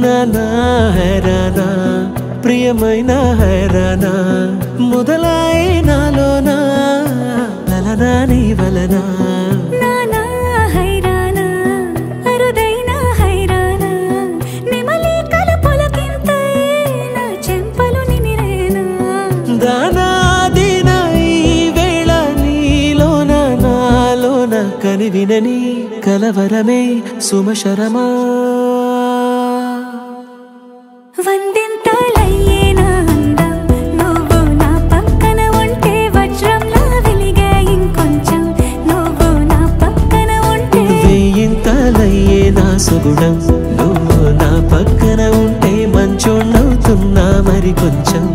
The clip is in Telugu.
నానా హైరానా ప్రియమైన హైరానా మొదలాయి నాలోనా లలనా నీ వలనా నానా హైరానా అరుదైన హైరానా నెమలి కలపులకింతై నా చెంపలు నిమిరేనా దానాదిన ఈ వేళ నీలోన నాలోన కనివినని కలవరమే సుమశరమా వందింతలయ్యేనా అందం నువ్వు నా పక్కన ఉంటే వజ్రంలా వెలిగే ఇంకొంచెం నువ్వు నా పక్కన ఉంటే వేయింతలయ్యే నా సుగుణం నువ్వు నా పక్కన ఉంటే మంచోణ్ణవుతున్నా మరి కొంచెం